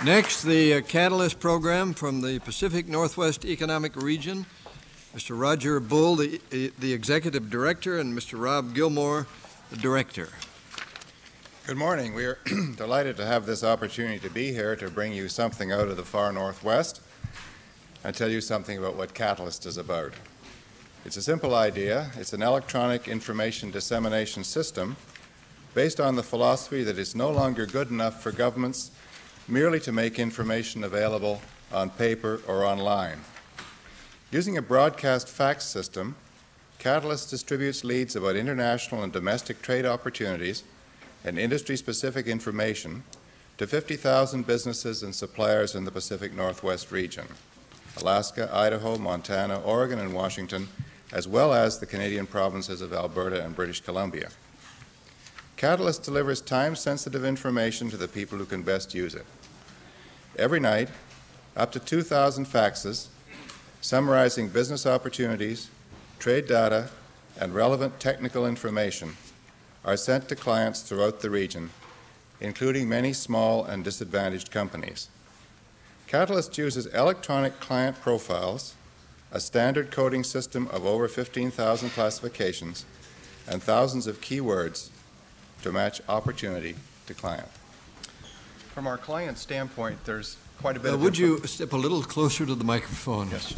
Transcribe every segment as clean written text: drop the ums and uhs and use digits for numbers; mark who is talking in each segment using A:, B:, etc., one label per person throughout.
A: Next, the CATALIST program from the Pacific Northwest Economic Region. Mr. Roger Bull, the Executive Director, and Mr. Rob Gilmore, the Director.
B: Good morning. We are delighted to have this opportunity to be here to bring you something out of the far Northwest and tell you something about what CATALIST is about. It's a simple idea. It's an electronic information dissemination system based on the philosophy that it's no longer good enough for governments merely to make information available on paper or online. Using a broadcast fax system, CATALIST distributes leads about international and domestic trade opportunities and industry-specific information to 50,000 businesses and suppliers in the Pacific Northwest region, Alaska, Idaho, Montana, Oregon, and Washington, as well as the Canadian provinces of Alberta and British Columbia. CATALIST delivers time-sensitive information to the people who can best use it. Every night, up to 2,000 faxes summarizing business opportunities, trade data, and relevant technical information are sent to clients throughout the region, including many small and disadvantaged companies. CATALIST uses electronic client profiles, a standard coding system of over 15,000 classifications, and thousands of keywords to match opportunity to client.
C: From our client standpoint, there's quite a bit of...
A: Would you step a little closer to the microphone?
C: Yes.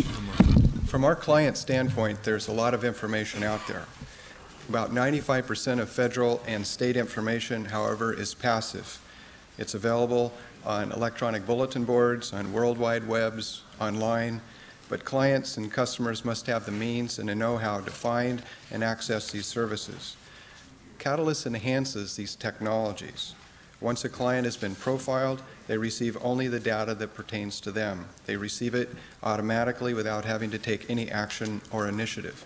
C: From our client standpoint, there's a lot of information out there. About 95% of federal and state information, however, is passive. It's available on electronic bulletin boards, on World Wide Webs, online, but clients and customers must have the means and the know-how to find and access these services. CATALIST enhances these technologies. Once a client has been profiled, they receive only the data that pertains to them. They receive it automatically without having to take any action or initiative.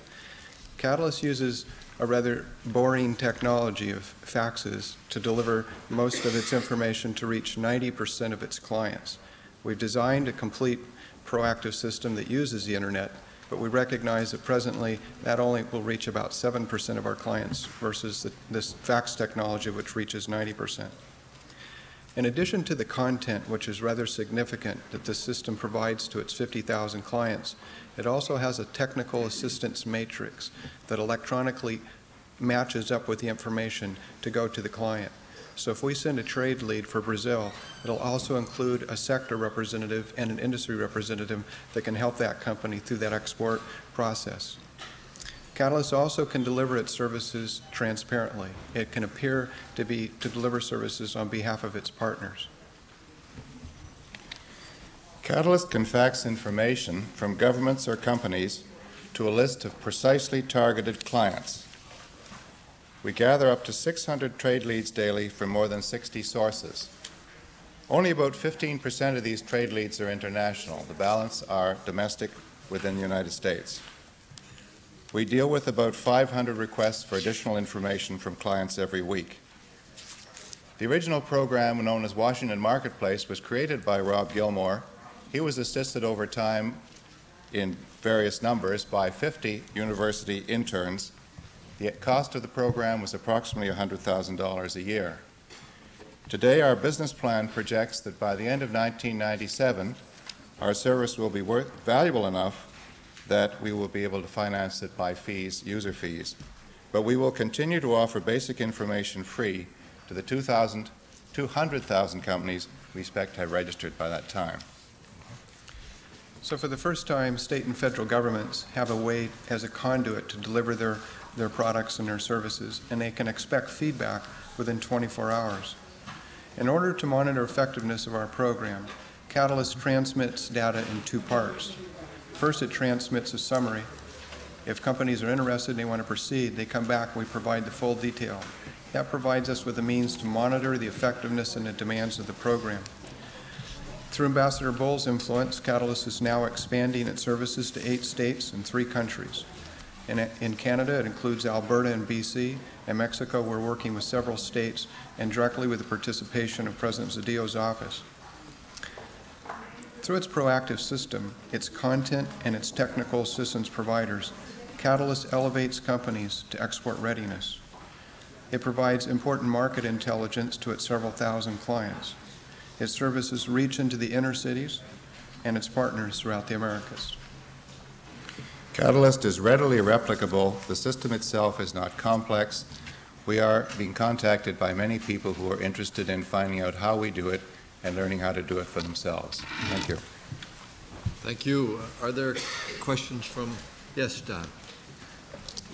C: CATALIST uses a rather boring technology of faxes to deliver most of its information to reach 90% of its clients. We've designed a complete proactive system that uses the internet, but we recognize that presently that only will reach about 7% of our clients versus this fax technology, which reaches 90%. In addition to the content, which is rather significant that this system provides to its 50,000 clients, it also has a technical assistance matrix that electronically matches up with the information to go to the client. So if we send a trade lead for Brazil, it'll also include a sector representative and an industry representative that can help that company through that export process. CATALIST also can deliver its services transparently. It can appear to deliver services on behalf of its partners.
B: CATALIST can fax information from governments or companies to a list of precisely targeted clients. We gather up to 600 trade leads daily from more than 60 sources. Only about 15% of these trade leads are international. The balance are domestic within the United States. We deal with about 500 requests for additional information from clients every week. The original program, known as Washington Marketplace, was created by Rob Gilmore. He was assisted over time in various numbers by 50 university interns. The cost of the program was approximately $100,000 a year. Today, our business plan projects that by the end of 1997, our service will be valuable enough that we will be able to finance it by fees, user fees. But we will continue to offer basic information free to the 200,000 companies we expect to have registered by that time.
C: So for the first time, state and federal governments have a way as a conduit to deliver their products and their services, and they can expect feedback within 24 hours. In order to monitor effectiveness of our program, CATALIST transmits data in two parts. First, it transmits a summary. If companies are interested and they want to proceed, they come back and we provide the full detail. That provides us with the means to monitor the effectiveness and the demands of the program. Through Ambassador Bull's influence, CATALIST is now expanding its services to 8 states and 3 countries. In Canada, it includes Alberta and BC. In Mexico, we're working with several states and directly with the participation of President Zedillo's office. Through its proactive system, its content, and its technical assistance providers, CATALIST elevates companies to export readiness. It provides important market intelligence to its several thousand clients. Its services reach into the inner cities and its partners throughout the Americas.
B: Catalyst is readily replicable. The system itself is not complex. We are being contacted by many people who are interested in finding out how we do it and learning how to do it for themselves. Thank you.
A: Thank you. Are there questions from, yes, Don?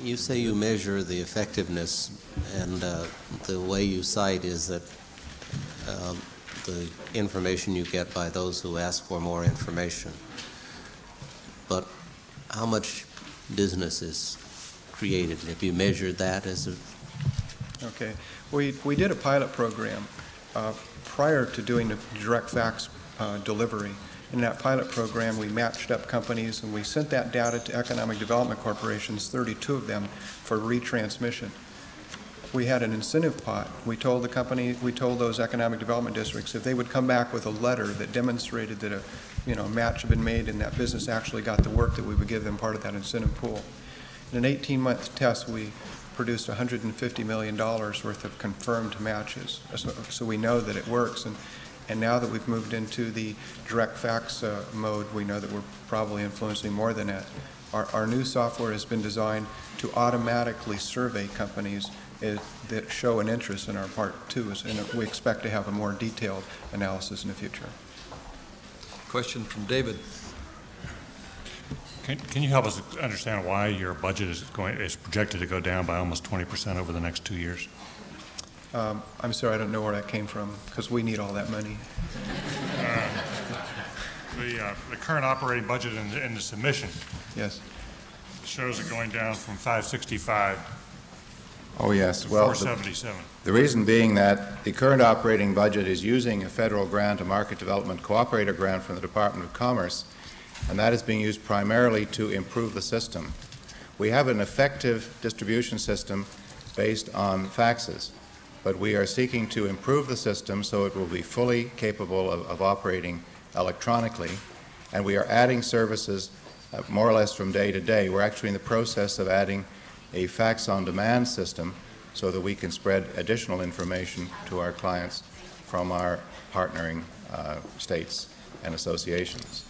D: You say you measure the effectiveness, and the way you cite is that the information you get by those who ask for more information. But how much business is created? Have you measured that as a...
C: Okay. We did a pilot program prior to doing the direct fax delivery. In that pilot program, we matched up companies and we sent that data to economic development corporations, 32 of them, for retransmission. We had an incentive pot. We told those economic development districts if they would come back with a letter that demonstrated that a match had been made and that business actually got the work, that we would give them part of that incentive pool. In an 18-month test, we produced $150 million worth of confirmed matches. So we know that it works. And now that we've moved into the direct fax mode, we know that we're probably influencing more than that. Our new software has been designed to automatically survey companies that show an interest in our part too, and we expect to have a more detailed analysis in the future.
A: Question from David.
E: Can you help us understand why your budget is projected to go down by almost 20% over the next 2 years?
C: I'm sorry, I don't know where that came from, because we need all that money.
E: The current operating budget in the submission,
C: yes,
E: shows it going down from 565
B: Oh, yes.
E: to
B: Well,
E: 477.
B: the reason being that the current operating budget is using a federal grant, a market development cooperator grant from the Department of Commerce, and that is being used primarily to improve the system. We have an effective distribution system based on faxes, but we are seeking to improve the system so it will be fully capable of operating electronically, and we are adding services more or less from day to day. We're actually in the process of adding a fax-on-demand system so that we can spread additional information to our clients from our partnering states and associations.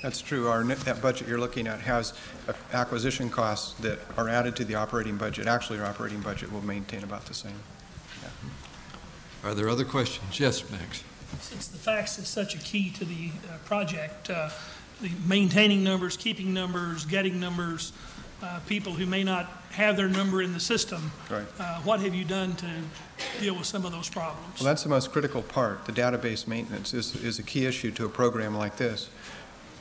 C: that's true. That budget you're looking at has acquisition costs that are added to the operating budget. Actually, our operating budget will maintain about the same. Yeah.
A: Are there other questions? Yes, Max.
F: Since the fax is such a key to the project, the maintaining numbers, keeping numbers, getting numbers, people who may not have their number in the system,
C: Right.
F: What have you done to deal with some of those problems?
C: Well, that's the most critical part. The database maintenance is a key issue to a program like this.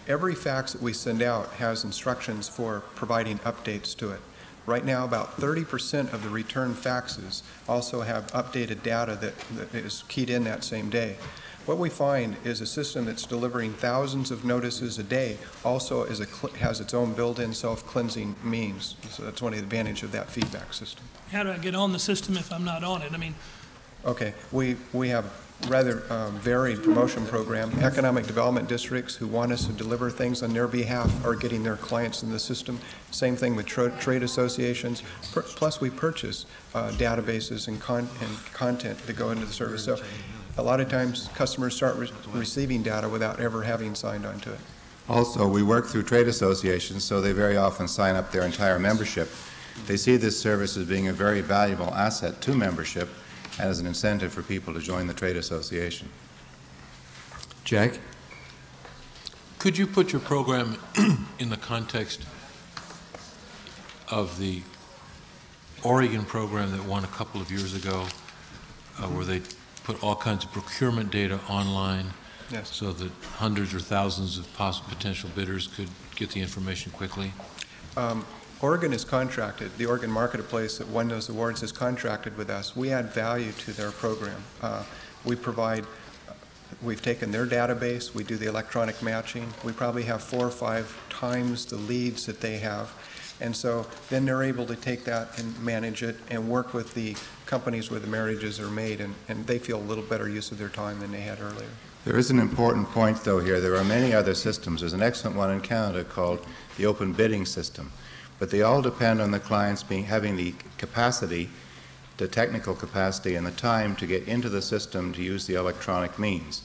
C: Every fax that we send out has instructions for providing updates to it. Right now, about 30% of the return faxes also have updated data that is keyed in that same day. What we find is a system that's delivering thousands of notices a day also has its own built-in self-cleansing means. So that's one of the advantages of that feedback system.
F: How do I get on the system if I'm not on it? I mean,
C: okay, we have rather varied promotion program. Economic development districts who want us to deliver things on their behalf are getting their clients in the system. Same thing with trade associations. Plus, we purchase databases and content that go into the service. So a lot of times, customers start receiving data without ever having signed on to it.
B: Also, we work through trade associations, so they very often sign up their entire membership. They see this service as being a very valuable asset to membership and as an incentive for people to join the trade association.
A: Jack?
G: Could you put your program in the context of the Oregon program that won a couple of years ago, where they put all kinds of procurement data online,
C: Yes.
G: so that hundreds or thousands of potential bidders could get the information quickly?
C: Oregon is contracted. The Oregon Marketplace that won those awards is contracted with us. We add value to their program. We've taken their database, we do the electronic matching. We probably have 4 or 5 times the leads that they have. And so then they're able to take that and manage it and work with the companies where the marriages are made, and they feel a little better use of their time than they had earlier.
B: There is an important point, though, here. There are many other systems. There's an excellent one in Canada called the open bidding system. But they all depend on the clients having the capacity, the technical capacity and the time to get into the system to use the electronic means.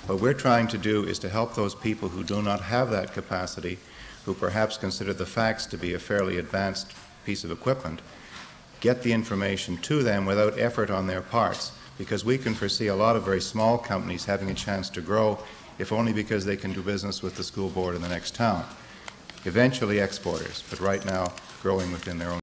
B: What we're trying to do is to help those people who do not have that capacity, who perhaps consider the fax to be a fairly advanced piece of equipment, get the information to them without effort on their parts, because we can foresee a lot of very small companies having a chance to grow, if only because they can do business with the school board in the next town. Eventually exporters, but right now growing within their own